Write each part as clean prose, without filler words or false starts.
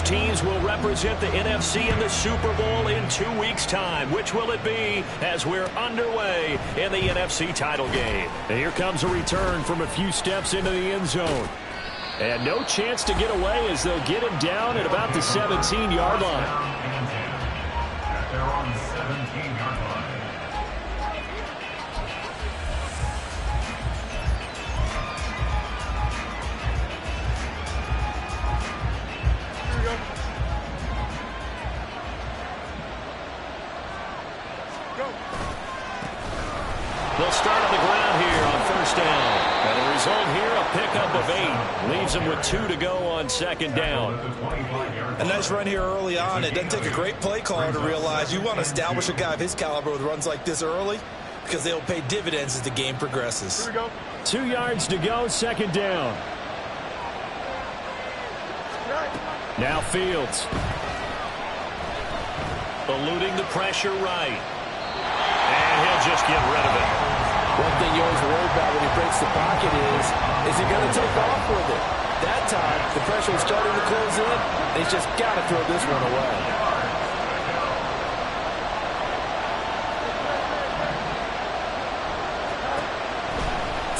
teams will represent the NFC in the Super Bowl in 2 weeks' time? Which will it be as we're underway in the NFC title game? And here comes a return from a few steps into the end zone. And no chance to get away as they'll get him down at about the 17-yard line. They're on the 17-yard line. They'll start on the ground here on first down. And the result here, a pickup of 8. Leaves them with 2 to go on second down. A nice run here early on. It doesn't take a great play caller to realize you want to establish a guy of his caliber with runs like this early because they'll pay dividends as the game progresses. Here we go. 2 yards to go, second down. Now Fields. Eluding the pressure right. And he'll just get rid of it. One thing you always worry about when he breaks the pocket is he going to take off with it? That time, the pressure was starting to close in. He's just got to throw this one away.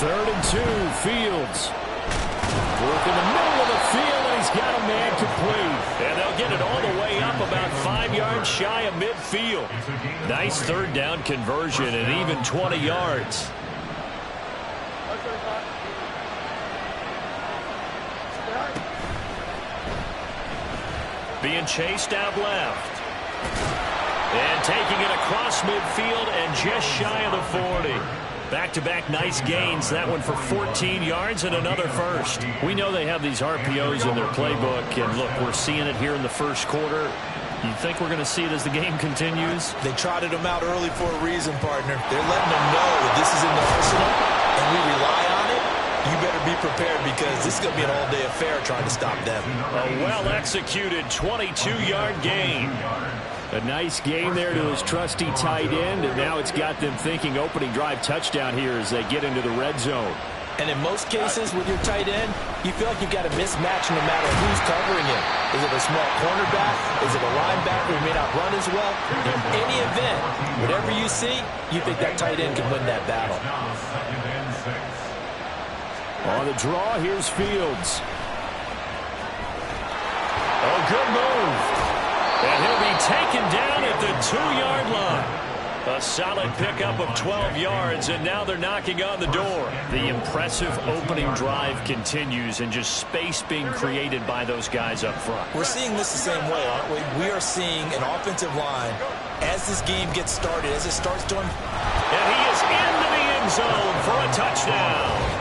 Third and 2, Fields. Work in the middle of the field, and he's got a man complete. And they'll get it all the way up about 5 yards shy of midfield. Nice third down conversion and even 20 yards. Being chased out left. And taking it across midfield and just shy of the 40. Back-to-back nice gains. That one for 14 yards and another first. We know they have these RPOs in their playbook, and look, we're seeing it here in the first quarter. You think we're going to see it as the game continues? They trotted them out early for a reason, partner. They're letting them know that this is in the arsenal, and we rely on it. You better be prepared because this is going to be an all-day affair trying to stop them. A well-executed 22-yard gain. A nice gain there to his trusty tight end, and now it's got them thinking opening drive touchdown here as they get into the red zone. And in most cases with your tight end, you feel like you've got a mismatch no matter who's covering him. Is it a small cornerback? Is it a linebacker who may not run as well? In any event, whatever you see, you think that tight end can win that battle. On the draw, here's Fields. Oh, good move. And he'll be taken down at the 2-yard line. A solid pickup of 12 yards, and now they're knocking on the door. The impressive opening drive continues, and just space being created by those guys up front. We're seeing this the same way, aren't we? We are seeing an offensive line as this game gets started, as it starts to... And he is into the end zone for a touchdown.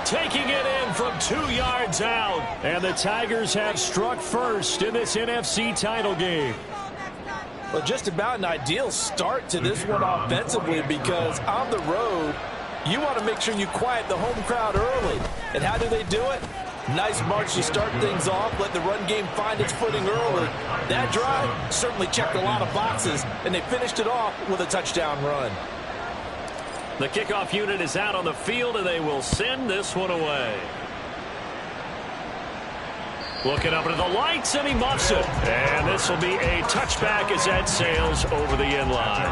Taking it in from 2 yards out. And the Tigers have struck first in this NFC title game. Well, just about an ideal start to this one offensively because on the road, you want to make sure you quiet the home crowd early. And how do they do it? Nice march to start things off, let the run game find its footing early. That drive certainly checked a lot of boxes, and they finished it off with a touchdown run. The kickoff unit is out on the field, and they will send this one away. Looking up into the lights, and he muffs it. And this will be a touchback as that sails over the end line.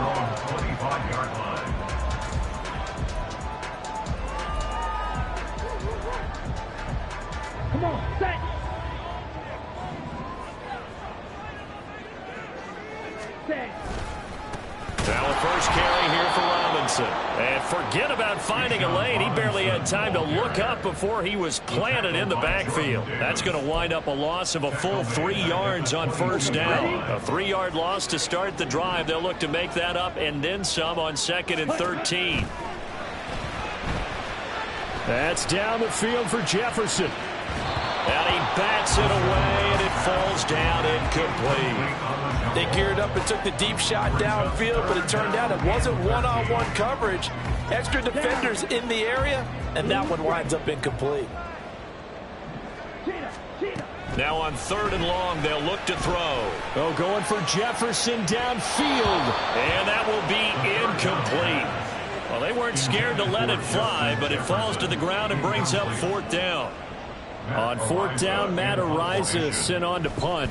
Come on, set. Now a first carry here for Robinson. And forget about finding a lane. He barely had time to look up before he was planted in the backfield. That's going to wind up a loss of a full 3 yards on first down. A 3-yard loss to start the drive. They'll look to make that up and then some on 2nd and 13. That's down the field for Jefferson. And he bats it away, and it falls down incomplete. They geared up and took the deep shot downfield, but it turned out it wasn't one-on-one coverage. Extra defenders in the area, and that one winds up incomplete. Now on 3rd and long, they'll look to throw. Oh, going for Jefferson downfield. And that will be incomplete. Well, they weren't scared to let it fly, but it falls to the ground and brings up 4th down. On fourth down, Matt Araiza sent on to punt.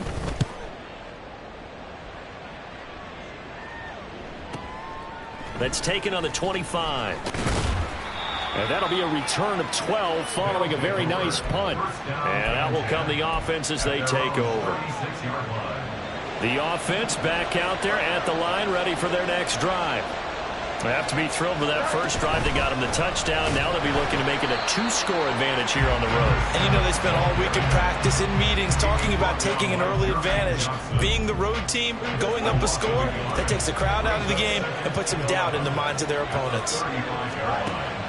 That's taken on the 25. And that'll be a return of 12 following a very nice punt. And out will come the offense as they take over. The offense back out there at the line, ready for their next drive. They have to be thrilled with that first drive. They got them the touchdown. Now they'll be looking to make it a 2-score advantage here on the road. And you know they spent all week in practice, in meetings, talking about taking an early advantage. Being the road team, going up a score, that takes the crowd out of the game and puts some doubt in the minds of their opponents.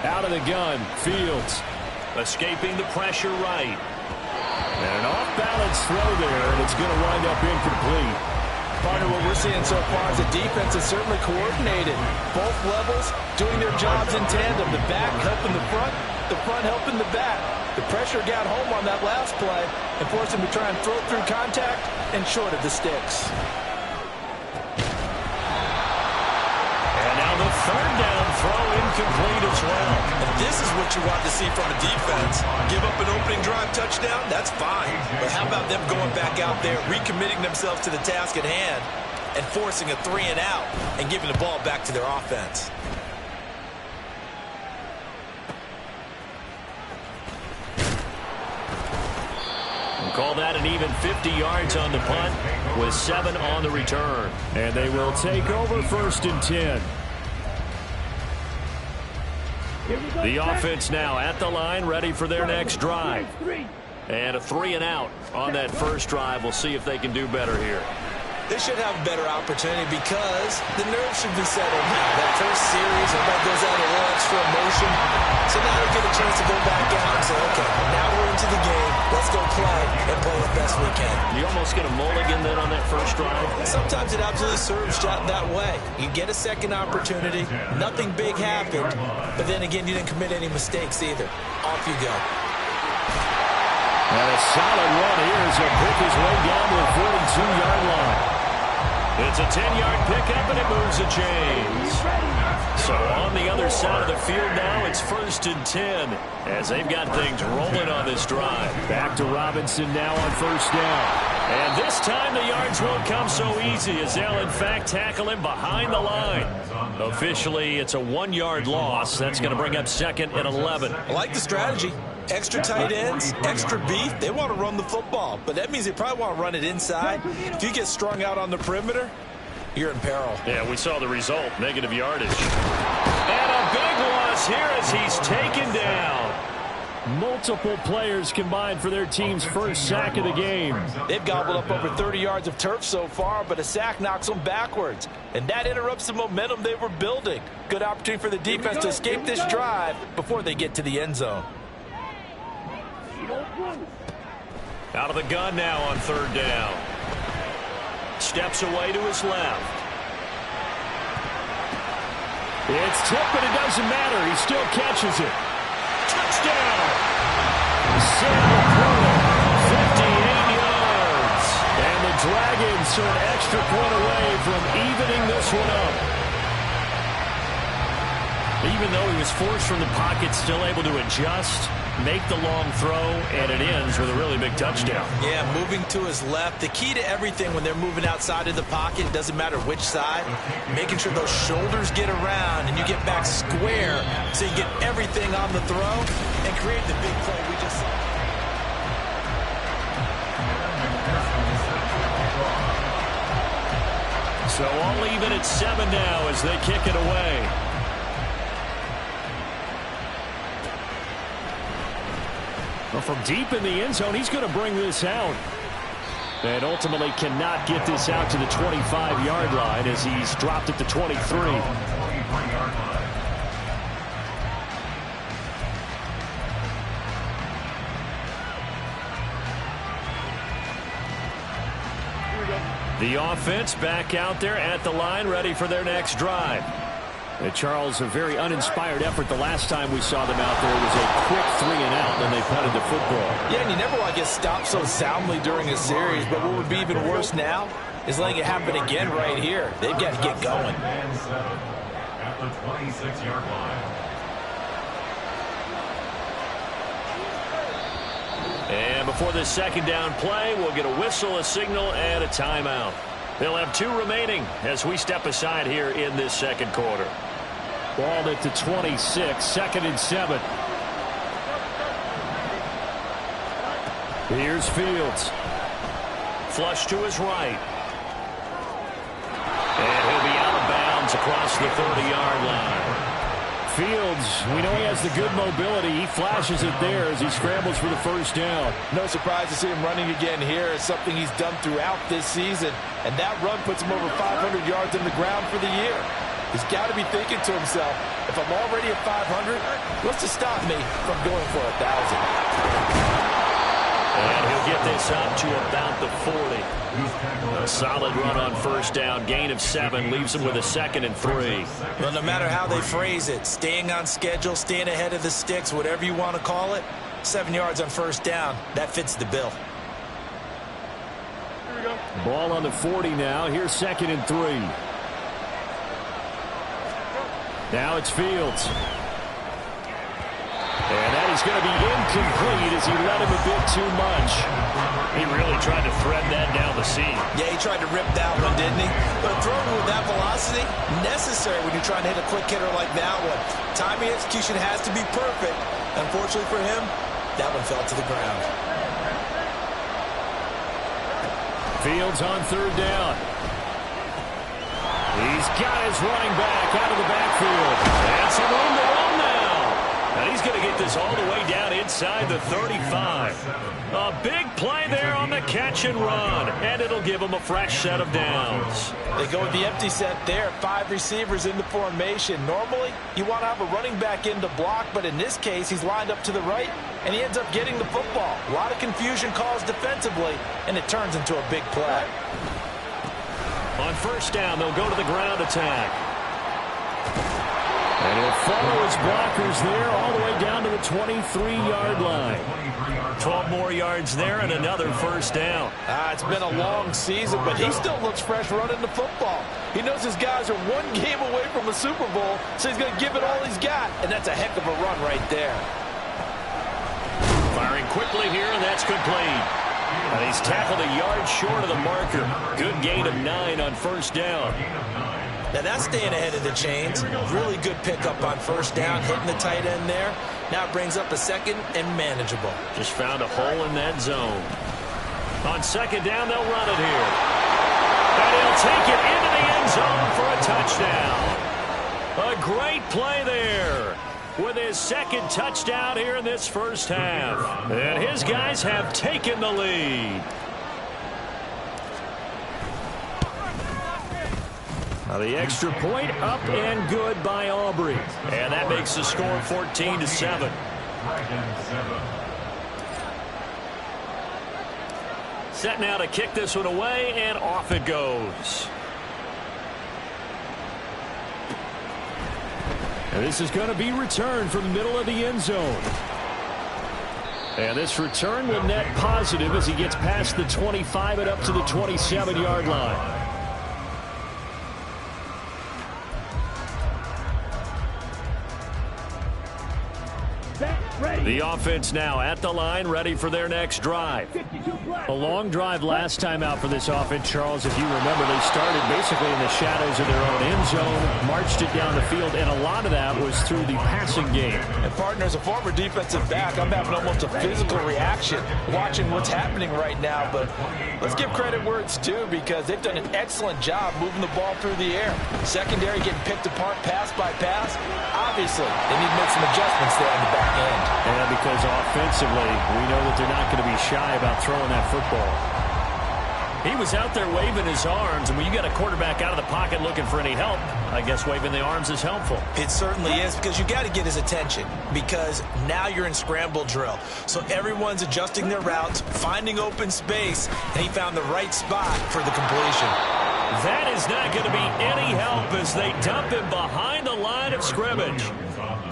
Out of the gun, Fields. Escaping the pressure right. And an off-balance throw there, and it's going to wind up incomplete. Partner, what we're seeing so far is the defense is certainly coordinated. Both levels doing their jobs in tandem. The back helping the front helping the back. The pressure got home on that last play and forced him to try and throw through contact and short of the sticks. And now the third down throw incomplete as well. And this is what you want to see from a defense. Give up an opening drive touchdown, that's fine. But how about them going back out there, recommitting themselves to the task at hand, and forcing a 3-and-out and giving the ball back to their offense? We'll call that an even 50 yards on the punt with 7 on the return. And they will take over 1st and 10. The offense now at the line, ready for their next drive. And a 3-and-out on that first drive. We'll see if they can do better here. They should have a better opportunity because the nerves should be settled now. That first series, everybody goes out a little extra emotion. So now they get a chance to go back out and say, okay, now we're into the game. Let's go play and play the best we can. You almost get a mulligan then on that first drive? Sometimes it absolutely serves that way. You get a second opportunity. Nothing big happened. But then again, you didn't commit any mistakes either. Off you go. And a solid run here as he'll pick his way down to the 42-yard line. It's a 10-yard pickup, and it moves the chains. So on the other side of the field now, it's 1st and 10 as they've got things rolling on this drive. Back to Robinson now on 1st down. And this time the yards won't come so easy as they'll, in fact, tackle him behind the line. Officially, it's a 1-yard loss. That's going to bring up 2nd and 11. I like the strategy. Extra tight ends, extra beef. They want to run the football, but that means they probably want to run it inside. If you get strung out on the perimeter, you're in peril. Yeah, we saw the result, negative yardage. And a big loss here as he's taken down. Multiple players combined for their team's first sack of the game. They've gobbled up over 30 yards of turf so far, but a sack knocks them backwards. And that interrupts the momentum they were building. Good opportunity for the defense to escape this drive before they get to the end zone. Out of the gun now on 3rd down. Steps away to his left. It's tipped, but it doesn't matter. He still catches it. Touchdown! Sam Pruitt, 58 yards. And the Dragons are an extra point away from evening this one up. Even though he was forced from the pocket, still able to adjust, make the long throw, and it ends with a really big touchdown. Yeah, moving to his left. The key to everything when they're moving outside of the pocket, it doesn't matter which side, making sure those shoulders get around and you get back square so you get everything on the throw and create the big play we just saw. So all even at 7 now as they kick it away. Well, from deep in the end zone, he's going to bring this out. And ultimately cannot get this out to the 25-yard line as he's dropped at the 23. The offense back out there at the line, ready for their next drive. And Charles, a very uninspired effort the last time we saw them out there. It was a quick 3-and-out, and they punted the football. Yeah, and you never want to get stopped so soundly during a series, but what would be even worse now is letting it happen again right here. They've got to get going. At the 26-yard line. And before this second down play, we'll get a whistle, a signal, and a timeout. They'll have 2 remaining as we step aside here in this second quarter. Ball at the 26, 2nd and 7. Here's Fields. Flush to his right. And he'll be out of bounds across the 30-yard line. Fields, we know he has the good mobility. He flashes it there as he scrambles for the first down. No surprise to see him running again here. It's something he's done throughout this season. And that run puts him over 500 yards in the ground for the year. He's got to be thinking to himself, if I'm already at 500, what's to stop me from going for 1,000? And he'll get this up to about the 40. A solid run on first down. Gain of 7 leaves him with a 2nd and 3. Well, no matter how they phrase it, staying on schedule, staying ahead of the sticks, whatever you want to call it, 7 yards on first down, that fits the bill. Ball on the 40 now. Here's 2nd and 3. Now it's Fields. And that is going to be incomplete as he led him a bit too much. He really tried to thread that down the seam. Yeah, he tried to rip that one, didn't he? But throwing with that velocity, necessary when you're trying to hit a quick hitter like that one. Timing execution has to be perfect. Unfortunately for him, that one fell to the ground. Fields on 3rd down. He's got his running back out of the backfield. And some room to run now. And he's going to get this all the way down inside the 35. A big play there on the catch and run. And it'll give him a fresh set of downs. They go with the empty set there. 5 receivers in the formation. Normally, you want to have a running back in to block, but in this case, he's lined up to the right, and he ends up getting the football. A lot of confusion caused defensively, and it turns into a big play. On first down, they'll go to the ground attack. And he'll follow his blockers there all the way down to the 23-yard line. 12 more yards there and another first down. It's been a long season, but he still looks fresh running the football. He knows his guys are 1 game away from a Super Bowl, so he's going to give it all he's got, and that's a heck of a run right there. Firing quickly here, and that's complete. And he's tackled a yard short of the marker. Good gain of 9 on first down. Now that's staying ahead of the chains. Really good pickup on first down, hitting the tight end there. Now it brings up a 2nd and manageable. Just found a hole in that zone. On second down, they'll run it here. And he'll take it into the end zone for a touchdown. A great play there with his 2nd touchdown here in this first half. And his guys have taken the lead. Now the extra point up and good by Aubrey. And that makes the score 14-7. Set now to kick this one away, and off it goes. And this is going to be returned from the middle of the end zone. And this return will net positive as he gets past the 25 and up to the 27-yard line. The offense now at the line, ready for their next drive. A long drive last time out for this offense, Charles. If you remember, they started basically in the shadows of their own end zone, marched it down the field, and a lot of that was through the passing game. And, partner, as a former defensive back, I'm having almost a physical reaction watching what's happening right now. But let's give credit where it's due, because they've done an excellent job moving the ball through the air. Secondary getting picked apart pass by pass. Obviously, they need to make some adjustments there on the back end. And because offensively, we know that they're not going to be shy about throwing that football. He was out there waving his arms, and when you got a quarterback out of the pocket looking for any help, I guess waving the arms is helpful. It certainly is, because you got to get his attention, because now you're in scramble drill. So everyone's adjusting their routes, finding open space, and he found the right spot for the completion. That is not going to be any help as they dump him behind the line of scrimmage.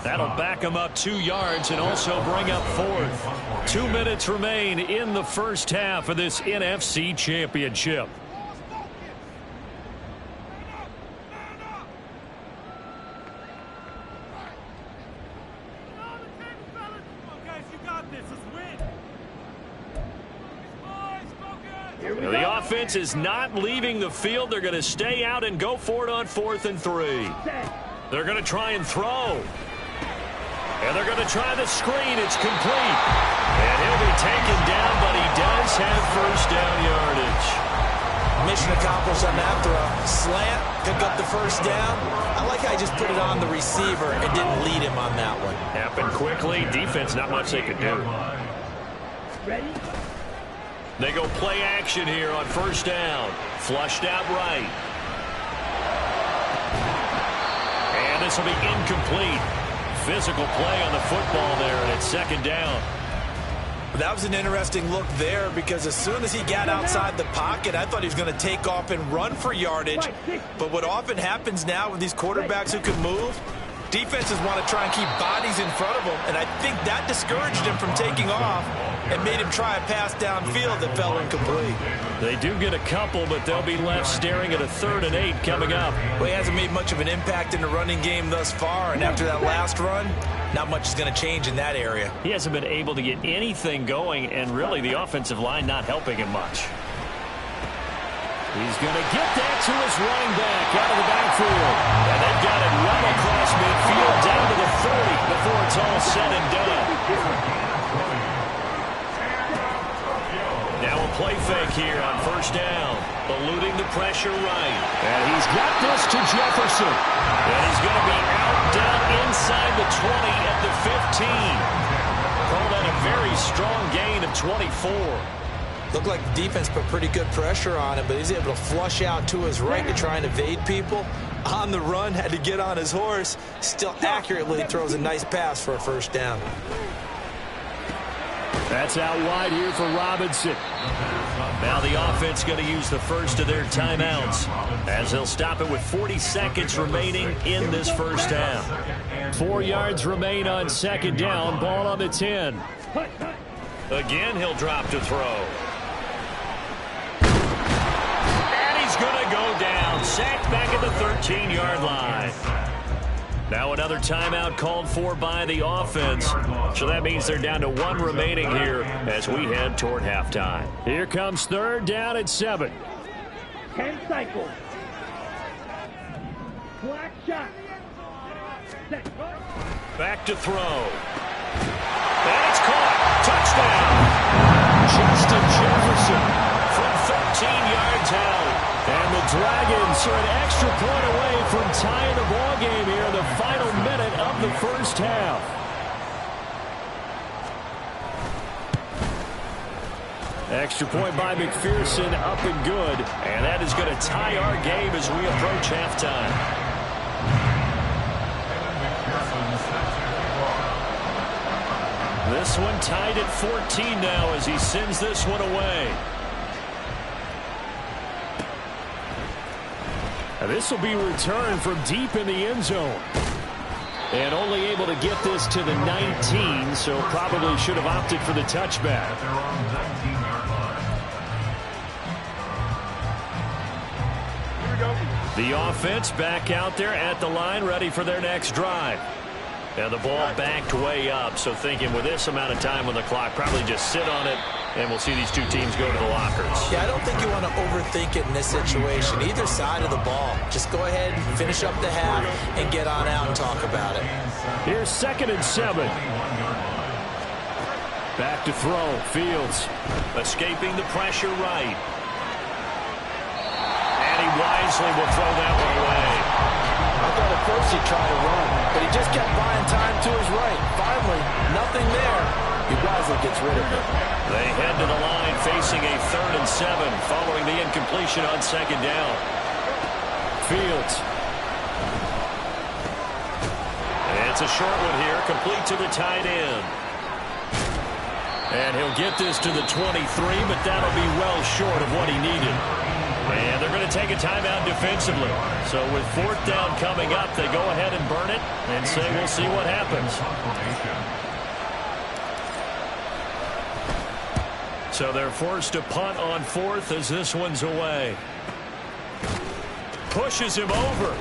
That'll back him up 2 yards and also bring up 4th. 2 minutes remain in the first half of this NFC Championship. offense is not leaving the field. They're going to stay out and go for it on 4th and 3. They're going to try and throw. And they're going to try the screen. It's complete. And he'll be taken down, but he does have first down yardage. Mission accomplished on that throw. Slant, pick up the first down. I like how I just put it on the receiver and didn't lead him on that one. Happened quickly. Defense, not much they could do. Ready? They go play action here on first down. Flushed out right. And this will be incomplete. Physical play on the football there, and it's 2nd down. That was an interesting look there because as soon as he got outside the pocket, I thought he was going to take off and run for yardage. But what often happens now with these quarterbacks who can move, defenses want to try and keep bodies in front of them, and I think that discouraged him from taking off and made him try a pass downfield that fell incomplete. They do get a couple, but they'll be left staring at a 3rd and 8 coming up. Well, he hasn't made much of an impact in the running game thus far, and after that last run, not much is going to change in that area. He hasn't been able to get anything going, and really the offensive line not helping him much. He's going to get that to his running back out of the backfield. And they've got it well across midfield down to the 30 before it's all said and done. Now a play fake here on first down. Eluding the pressure right. And he's got this to Jefferson. And he's going to be out down inside the 20 at the 15. Call that a very strong gain of 24. Looked like the defense put pretty good pressure on him, but he's able to flush out to his right to try and evade people. On the run, had to get on his horse. Still accurately throws a nice pass for a first down. That's out wide here for Robinson. Now the offense going to use the first of their timeouts as they'll stop it with 40 seconds remaining in this first half. 4 yards remain on 2nd down. Ball on the 10. Again, he'll drop to throw. And he's going to go down. Sacked back at the 13-yard line. Now another timeout called for by the offense. So that means they're down to 1 remaining here as we head toward halftime. Here comes 3rd down at 7. 10 cycles. Black shot. Set. Back to throw. And it's caught. Touchdown. Justin Jefferson From 13 yards out. And the Dragons are an extra point away from tying the ball game here in the final minute of the first half. Extra point by McPherson, up and good. And that is going to tie our game as we approach halftime. This one tied at 14 now as he sends this one away. And this will be returned from deep in the end zone. And only able to get this to the 19, so probably should have opted for the touchback. The offense back out there at the line, ready for their next drive. Now the ball backed way up, so thinking with this amount of time on the clock, probably just sit on it, and we'll see these two teams go to the lockers. Yeah, I don't think you want to overthink it in this situation. Either side of the ball. Just go ahead, finish up the half, and get on out and talk about it. Here's 2nd and 7. Back to throw. Fields. Escaping the pressure right. And he wisely will throw that one away. I thought at first he'd try to run, but he just kept buying time to his right. Finally, nothing there. He wisely gets rid of it. They head to the line facing a 3rd and 7 following the incompletion on 2nd down. Fields. It's a short one here, complete to the tight end. And he'll get this to the 23, but that'll be well short of what he needed. And they're going to take a timeout defensively. So with 4th down coming up, they go ahead and burn it and say we'll see what happens. So they're forced to punt on 4th as this one's away. Pushes him over.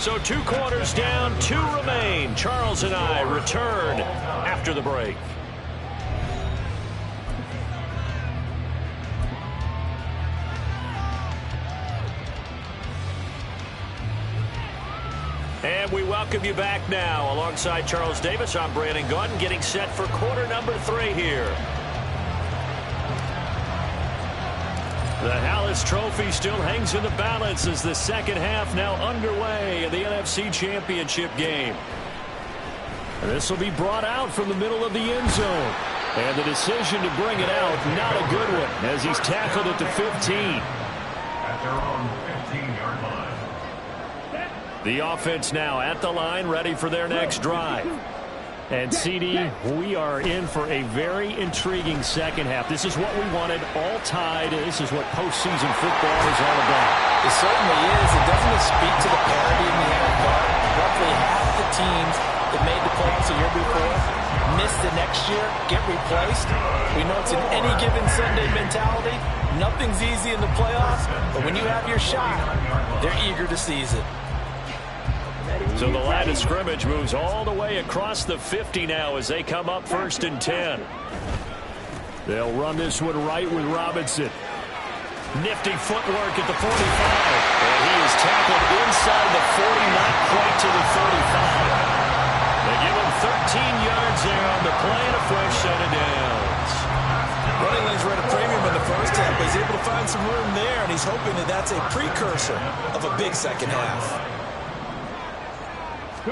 So 2 quarters down, 2 remain. Charles and I return after the break. And we welcome you back now. Alongside Charles Davis, I'm Brandon Gaudin, getting set for quarter number 3 here. The Hallis Trophy still hangs in the balance as the second half now underway in the NFC Championship game. And this will be brought out from the middle of the end zone. And the decision to bring it out, not a good one, as he's tackled at the 15. At their own 15-yard line. The offense now at the line, ready for their next drive. And CD, we are in for a very intriguing second half. This is what we wanted, all tied. This is what postseason football is all about. It certainly is. It doesn't speak to the parity in the NFL. Roughly half the teams that made the playoffs the year before miss the next year, get replaced. We know it's an any given Sunday mentality. Nothing's easy in the playoffs, but when you have your shot, they're eager to seize it. So the line of scrimmage moves all the way across the 50 now as they come up 1st and 10. They'll run this one right with Robinson. Nifty footwork at the 45. And he is tackled inside the 40, not quite to the 35. They give him 13 yards there on the play and a fresh set of downs. Running lanes were at a premium in the first half, but he's able to find some room there, and he's hoping that that's a precursor of a big second half. A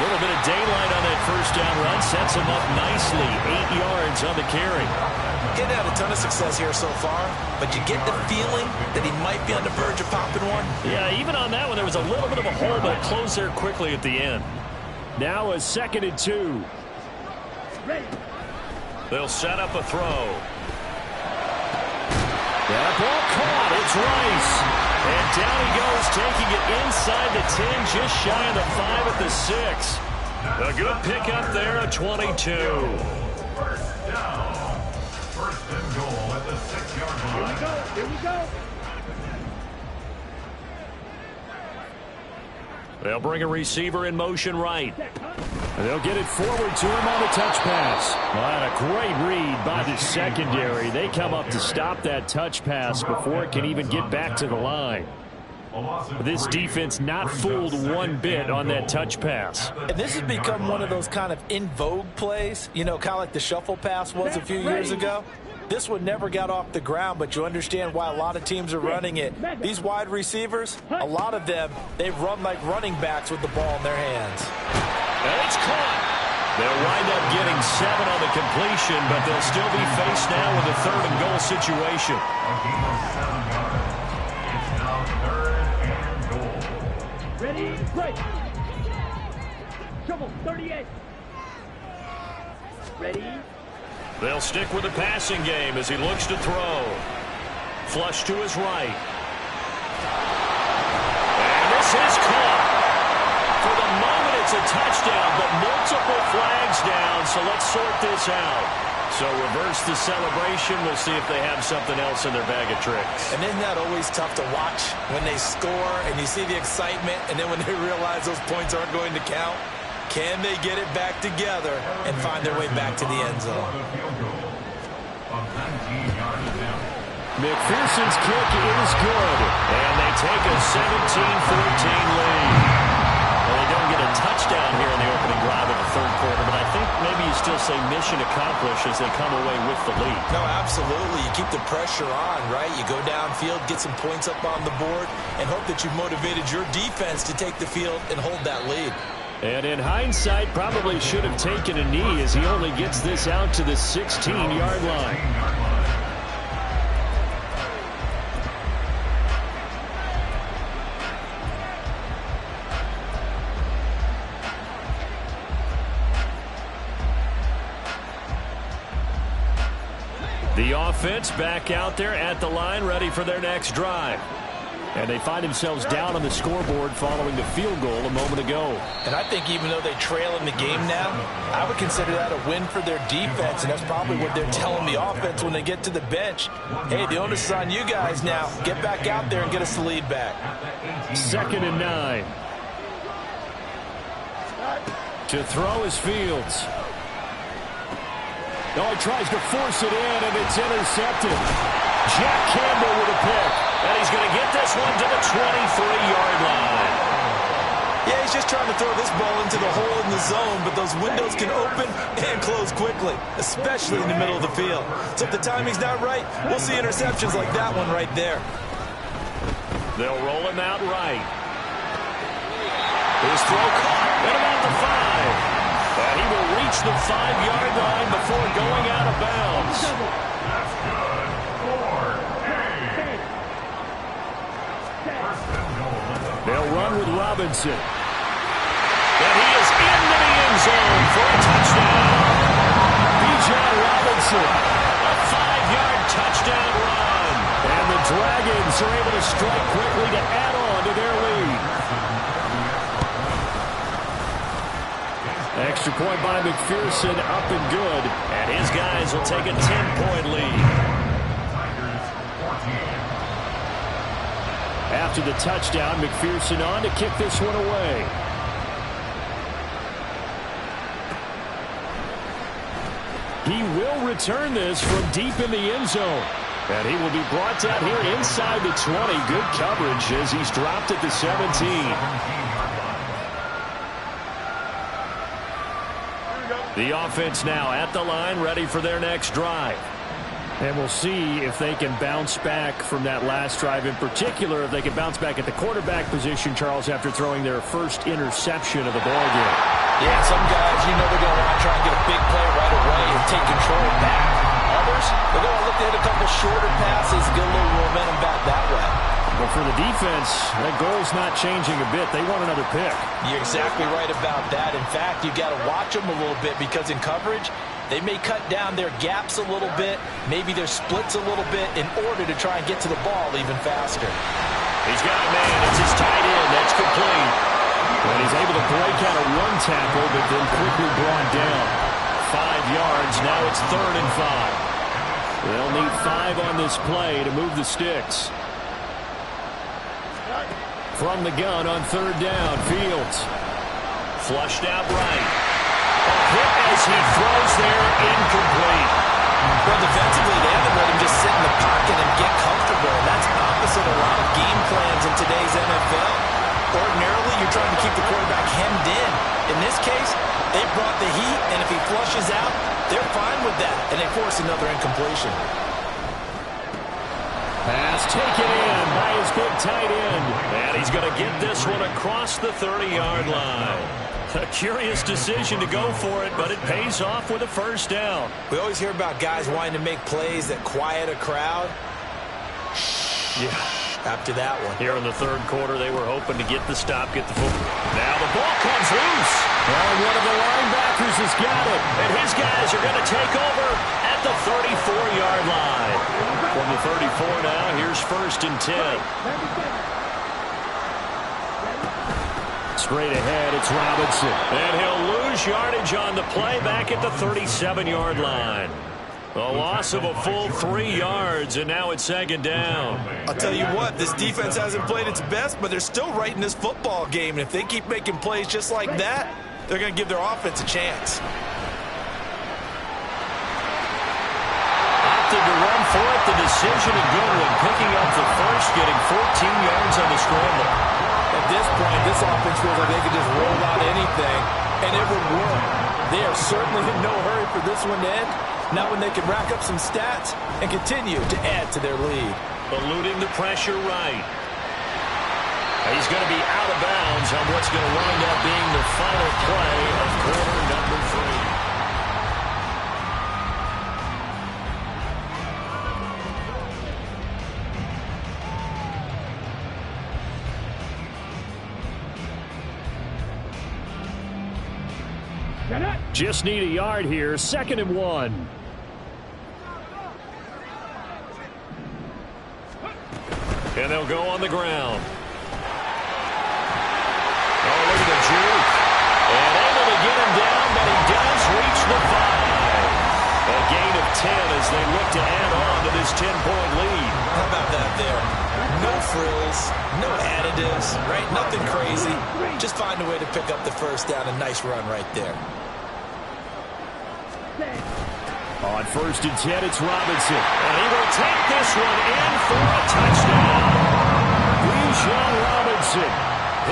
little bit of daylight on that first down run sets him up nicely. 8 yards on the carry. Getting had a ton of success here so far, but you get the feeling that he might be on the verge of popping one. Yeah, even on that one, there was a little bit of a hole, but it closed there quickly at the end. Now a 2nd and 2. They'll set up a throw. That ball caught. It's Rice. And down he goes, taking it inside the 10, just shy of the 5 at the 6. A good pickup there at 22. First down. First and goal at the 6-yard line. Here we go. They'll bring a receiver in motion right. And they'll get it forward to him on the touch pass. Well, and a great read by the secondary. They come up to stop that touch pass before it can even get back to the line. This defense not fooled one bit on that touch pass. And this has become one of those kind of in vogue plays, you know, kind of like the shuffle pass was a few years ago. This one never got off the ground, but you understand why a lot of teams are running it. These wide receivers, a lot of them, they run like running backs with the ball in their hands. And it's caught. They'll wind up getting 7 on the completion, but they'll still be faced now with a 3rd and goal situation. A gain of 7 yards. It's now 3rd and goal. Ready, break. Trouble, 38. Ready. They'll stick with the passing game as he looks to throw. Flush to his right. And this is caught. For the moment, it's a touchdown, but multiple flags down, so let's sort this out. So reverse the celebration. We'll see if they have something else in their bag of tricks. And isn't that always tough to watch when they score and you see the excitement, and then when they realize those points aren't going to count? Can they get it back together and find their way back to the end zone? McPherson's kick is good. And they take a 17-14 lead. Well, they don't get a touchdown here in the opening drive of the 3rd quarter, but I think maybe you still say mission accomplished as they come away with the lead. No, absolutely. You keep the pressure on, right? You go downfield, get some points up on the board, and hope that you've motivated your defense to take the field and hold that lead. And in hindsight, probably should have taken a knee as he only gets this out to the 16-yard line. The offense back out there at the line, ready for their next drive. And they find themselves down on the scoreboard following the field goal a moment ago. And I think even though they trail in the game now, I would consider that a win for their defense, and that's probably what they're telling the offense when they get to the bench. Hey, the onus is on you guys now. Get back out there and get us the lead back. 2nd and 9. To throw is Fields. No, he tries to force it in, and it's intercepted. Jack Campbell with a pick. And he's going to get this one to the 23-yard line. Yeah, he's just trying to throw this ball into the hole in the zone, but those windows can open and close quickly, especially in the middle of the field. So if the timing's not right, we'll see interceptions like that one right there. They'll roll him out right. His throw caught at about the 5. And he will reach the 5-yard line before going out of bounds. That's good. 4 They'll run with Robinson. And he is into the end zone for a touchdown. Bijan Robinson. A 5-yard touchdown run. And the Dragons are able to strike quickly to add on to their lead. Extra point by McPherson, up and good. And his guys will take a 10-point lead. After the touchdown, McPherson on to kick this one away. He will return this from deep in the end zone. And he will be brought down here inside the 20. Good coverage as he's dropped at the 17. The offense now at the line, ready for their next drive. And we'll see if they can bounce back from that last drive. In particular, if they can bounce back at the quarterback position, Charles, after throwing their first interception of the ballgame. Yeah, some guys, you know they're going to want to try and get a big play right away and take control back. Others, they're going to look to hit a couple shorter passes, get a little momentum back that way. But for the defense, that goal's not changing a bit. They want another pick. You're exactly right about that. In fact, you've got to watch them a little bit because in coverage, they may cut down their gaps a little bit, maybe their splits a little bit in order to try and get to the ball even faster. He's got a man. It's his tight end. That's complete. And he's able to break out of one tackle, but then quickly brought down. 5 yards. Now it's 3rd and 5. They'll need 5 on this play to move the sticks. From the gun on 3rd down, Fields. Flushed out right. A hit as he throws there, incomplete. Well, defensively, they haven't let him just sit in the pocket and get comfortable. And that's opposite a lot of game plans in today's NFL. Ordinarily, you're trying to keep the quarterback hemmed in. In this case, they brought the heat, and if he flushes out, they're fine with that. And they force another incompletion. Pass taken in by his big tight end. And he's going to get this one across the 30-yard line. A curious decision to go for it, but it pays off with a 1st down. We always hear about guys wanting to make plays that quiet a crowd. Yeah. After that one. Here in the 3rd quarter, they were hoping to get the stop, get the football. Now the ball comes loose. And one of the linebackers has got it. And his guys are going to take over at the 34-yard line. From the 34 now, here's 1st and 10. Straight ahead, it's Robinson. And he'll lose yardage on the play back at the 37-yard line. A loss of a full 3 yards, and now it's 2nd down. I'll tell you what, this defense hasn't played its best, but they're still right in this football game. And if they keep making plays just like that, they're going to give their offense a chance. Opted to run for it, the decision a good one. Picking up the 1st, getting 14 yards on the scramble. At this point, this offense feels like they could just roll out anything, and it would work. They are certainly in no hurry for this one to end. Not when they can rack up some stats and continue to add to their lead. Eluding the pressure right. He's going to be out of bounds on what's going to wind up being the final play of quarter number 3. Just need a yard here. 2nd and 1. And they'll go on the ground. Oh, look at the juke. And able to get him down, but he does reach the 5. A gain of 10 as they look to add on to this 10-point lead. How about that there? No frills, no additives, right? Nothing crazy. Just find a way to pick up the 1st down. A nice run right there. On 1st and 10, it's Robinson. And he will take this one in for a touchdown. Bijan Robinson.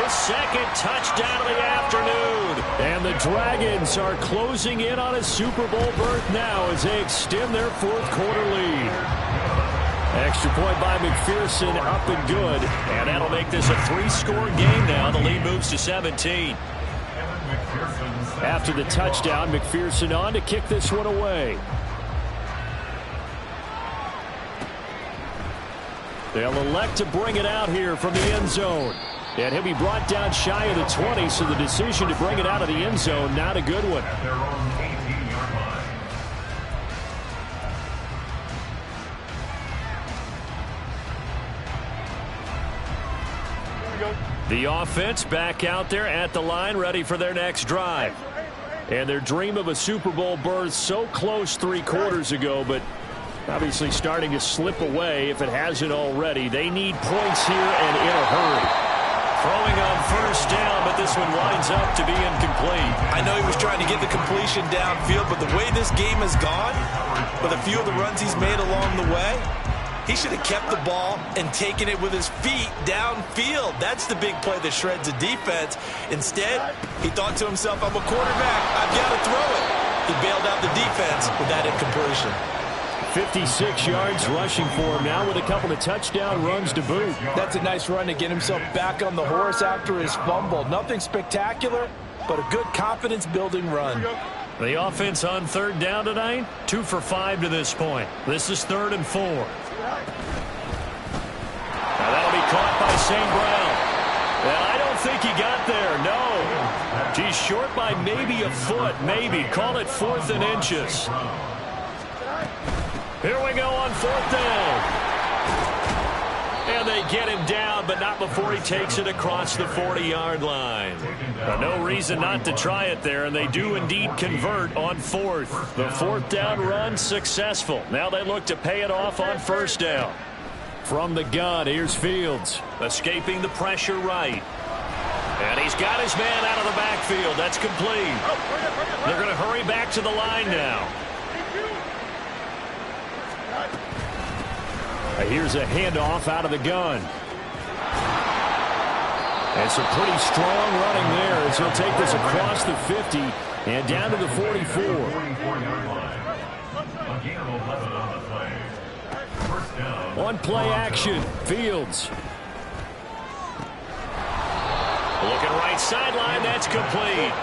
His second touchdown of the afternoon. And the Dragons are closing in on a Super Bowl berth now as they extend their fourth quarter lead. Extra point by McPherson, up and good. And that'll make this a 3-score game now. The lead moves to 17. After the touchdown, McPherson on to kick this one away. They'll elect to bring it out here from the end zone. And he'll be brought down shy of the 20, so the decision to bring it out of the end zone, not a good one. At their own 18-yard line. The offense back out there at the line, ready for their next drive. And their dream of a Super Bowl berth so close 3 quarters ago, but obviously starting to slip away if it hasn't already. They need points here and in a hurry. Throwing on 1st down, but this one winds up to be incomplete. I know he was trying to get the completion downfield, but the way this game has gone, with a few of the runs he's made along the way, he should have kept the ball and taken it with his feet downfield. That's the big play that shreds a defense. Instead, he thought to himself, I'm a quarterback, I've got to throw it. He bailed out the defense with that incompletion. 56 yards rushing for him now with a couple of touchdown runs to boot. That's a nice run to get himself back on the horse after his fumble. Nothing spectacular, but a good confidence-building run. The offense on 3rd down tonight, 2 for 5 to this point. This is 3rd and 4. Now that'll be caught by St. Brown. And I don't think he got there, no. He's short by maybe a foot, maybe. Call it 4th and inches. Here we go on 4th down. And they get him down, but not before he takes it across the 40-yard line. No reason not to try it there, and they do indeed convert on 4th. The 4th down run successful. Now they look to pay it off on 1st down. From the gun, here's Fields. Escaping the pressure right. And he's got his man out of the backfield. That's complete. They're going to hurry back to the line now. Here's a handoff out of the gun. And some pretty strong running there as he'll take this across the 50 and down to the 44. 44-yard line. Again, 11 on the play. 1st down. On play action, Fields. Looking right sideline, that's complete.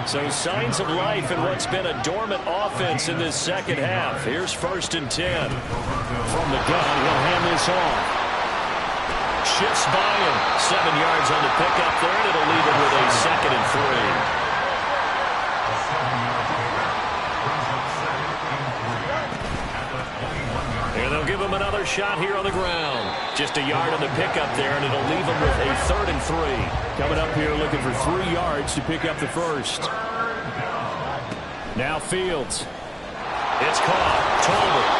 So signs of life in what's been a dormant offense in this second half. Here's 1st and 10. From the gun, he'll hand this off. Shifts by him. 7 yards on the pickup there, and it'll leave him with a 2nd and 3. And they'll give him another shot here on the ground. Just a yard on the pickup there, and it'll leave him with a 3rd and 3. Coming up here looking for 3 yards to pick up the first. Now Fields. It's caught. Tolbert.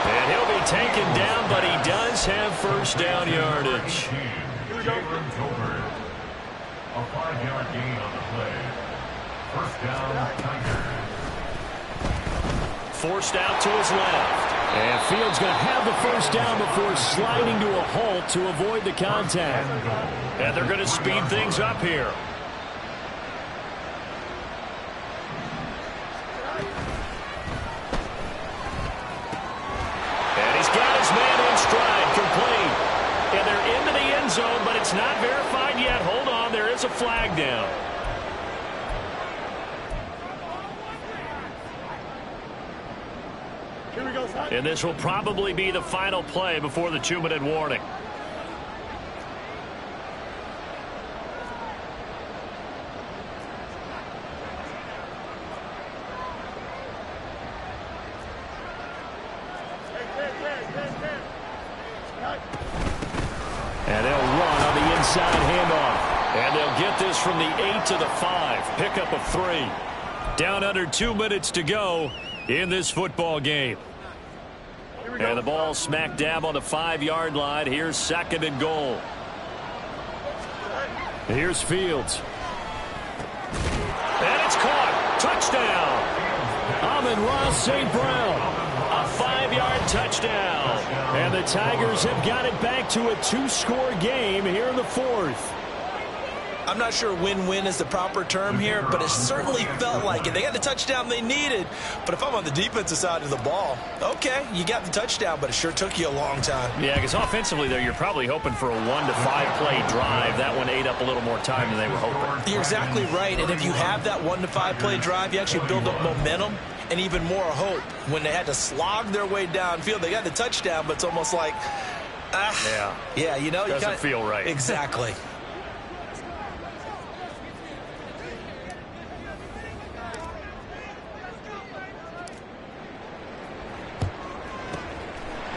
And he'll be taken down, but he does have 1st down yardage. Jalen Tolbert. A 5-yard gain on the play. 1st down, Tigers. Forced out to his left. And Fields going to have the 1st down before sliding to a halt to avoid the contact. And they're going to speed things up here. And he's got his man in stride, complete. And they're into the end zone, but it's not verified yet. Hold on, there is a flag down. And this will probably be the final play before the 2-minute warning. And they'll run on the inside handoff. And they'll get this from the 8 to the 5. Pickup of 3. Down under 2 minutes to go in this football game. And the ball smack dab on the 5-yard line. Here's 2nd and goal. Here's Fields. And it's caught. Touchdown. Amon-Ra St. Brown. A 5-yard touchdown. And the Tigers have got it back to a 2-score game here in the 4th. I'm not sure win-win is the proper term here, but it certainly felt like it. They got the touchdown they needed, but if I'm on the defensive side of the ball, okay, you got the touchdown, but it sure took you a long time. Yeah, because offensively there, you're probably hoping for a 1 to 5 play drive. That one ate up a little more time than they were hoping. You're exactly right, and if you have that 1 to 5 play drive, you actually build up momentum and even more hope. When they had to slog their way downfield, they got the touchdown, but it's almost like, yeah, you know, doesn't feel right. Exactly.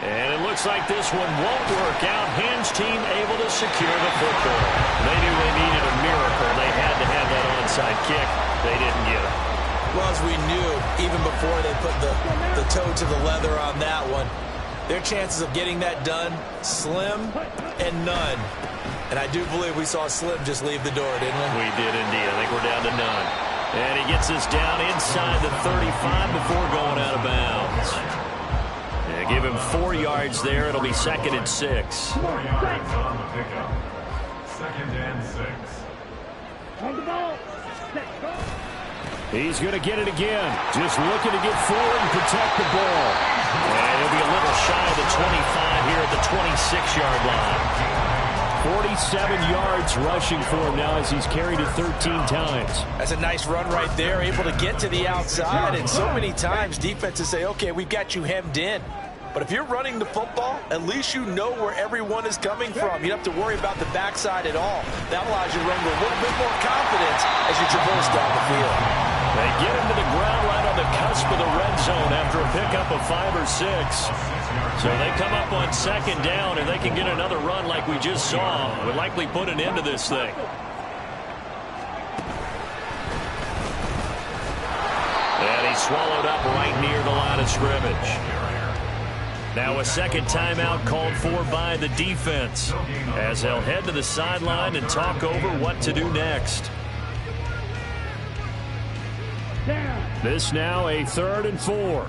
And it looks like this one won't work out. Hams team able to secure the football. They knew they needed a miracle. They had to have that onside kick. They didn't get it. Well, as we knew, even before they put the toe to the leather on that one, their chances of getting that done, slim and none. And I do believe we saw Slim just leave the door, didn't we? We did indeed. I think we're down to none. And he gets us down inside the 35 before going out of bounds. Yeah, give him 4 yards there. It'll be 2nd and 6. 4 yards on the pickup. 2nd and 6. On the ball. Set, go. He's going to get it again. Just looking to get forward and protect the ball. And he'll be a little shy of the 25 here at the 26-yard line. 47 yards rushing for him now as he's carried it 13 times. That's a nice run right there, able to get to the outside. And so many times defenses say, okay, we've got you hemmed in. But if you're running the football, at least you know where everyone is coming from. You don't have to worry about the backside at all. That allows you to run with a little bit more confidence as you traverse down the field. They get him to the ground right on the cusp of the red zone after a pickup of 5 or 6. So they come up on 2nd down, and they can get another run like we just saw. Would likely put an end to this thing. And he's swallowed up right near the line of scrimmage. Now a 2nd timeout called for by the defense, as they'll head to the sideline and talk over what to do next. Down. This now a 3rd and 4.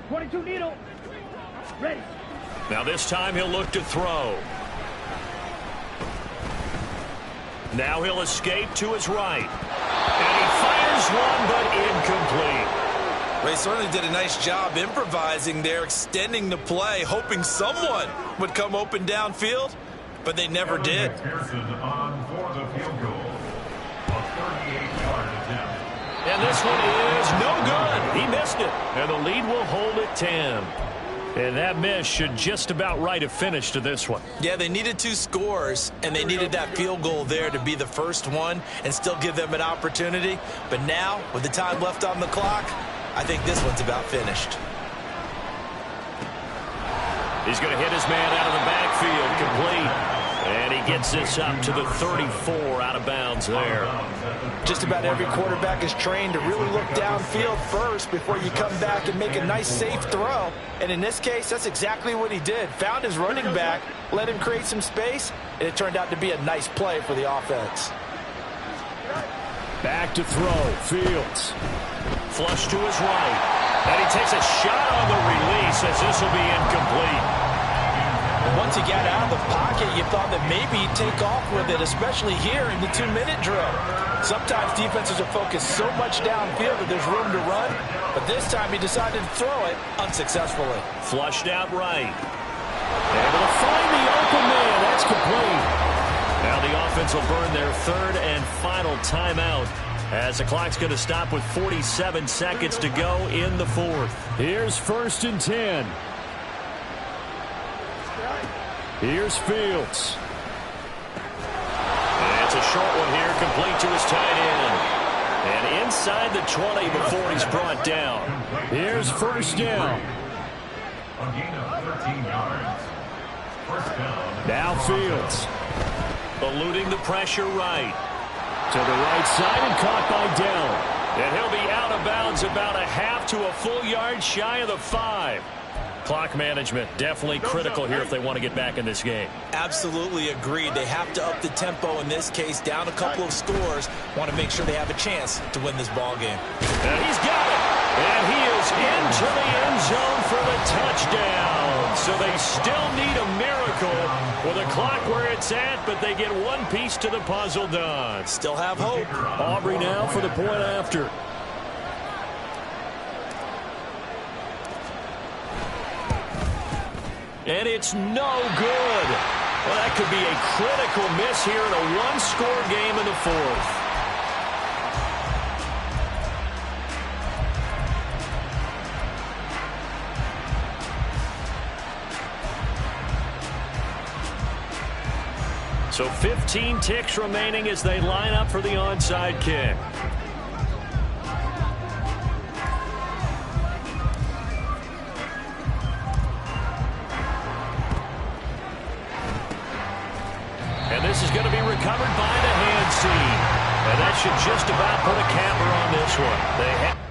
22 needle. Ready. Now this time he'll look to throw. Now he'll escape to his right. And he fires one, but incomplete. They certainly did a nice job improvising there, extending the play, hoping someone would come open downfield, but they never did. Pearson on for the field goal. A 38-yard attempt. And this one is no good. He missed it. And the lead will hold at 10. And that miss should just about right a finish to this one. Yeah, they needed 2 scores, and they needed that field goal there to be the first one and still give them an opportunity. But now, with the time left on the clock, I think this one's about finished. He's going to hit his man out of the backfield, complete. And he gets this up to the 34, out of bounds there. Just about every quarterback is trained to really look downfield first before you come back and make a nice, safe throw. And in this case, that's exactly what he did. Found his running back, let him create some space, and it turned out to be a nice play for the offense. Back to throw. Fields. Flush to his right. And he takes a shot on the release as this will be incomplete. Once he got out of the pocket, you thought that maybe he'd take off with it, especially here in the 2-minute drill. Sometimes defenses are focused so much downfield that there's room to run, but this time he decided to throw it unsuccessfully. Flushed out right. Able to find the open man. That's complete. Now the offense will burn their 3rd and final timeout as the clock's going to stop with 47 seconds to go in the 4th. Here's 1st and 10. Here's Fields. And it's a short one here, complete to his tight end. And inside the 20 before he's brought down. Here's 1st down. A gain of 13 yards. 1st down. Now Fields. Eluding the pressure right. To the right side and caught by Dell. And he'll be out of bounds about a half to a full yard shy of the 5. Clock management definitely critical here if they want to get back in this game. Absolutely agreed. They have to up the tempo in this case, down a couple of scores. Want to make sure they have a chance to win this ball game. And he's got it. And he is into the end zone for the touchdown. So they still need a miracle with a clock where it's at, but they get one piece to the puzzle done. Still have hope. Aubrey now for the point after. And it's no good. Well, that could be a critical miss here in a one-score game in the fourth. So 15 ticks remaining as they line up for the onside kick. And this is going to be recovered by the hand seam. And that should just about put a capper on this one. They have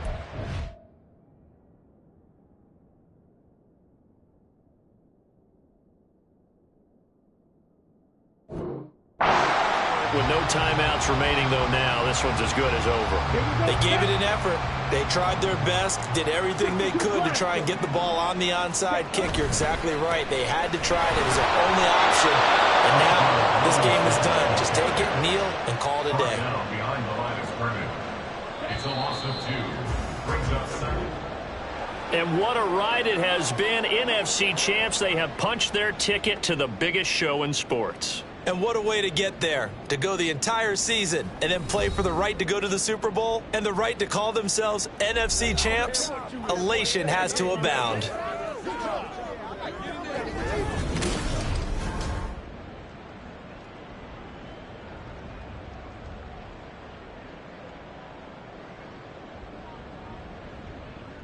with no timeouts remaining, though, now, this one's as good as over. They gave it an effort. They tried their best, did everything they could to try and get the ball on the onside kick. You're exactly right. They had to try it. It was their only option. And now this game is done. Just take it, kneel, and call it a day. Now behind the line of scrimmage. It's a loss of 2. Brings up second. And what a ride it has been. NFC champs, they have punched their ticket to the biggest show in sports. And what a way to get there, to go the entire season and then play for the right to go to the Super Bowl and the right to call themselves NFC champs. Elation has to abound.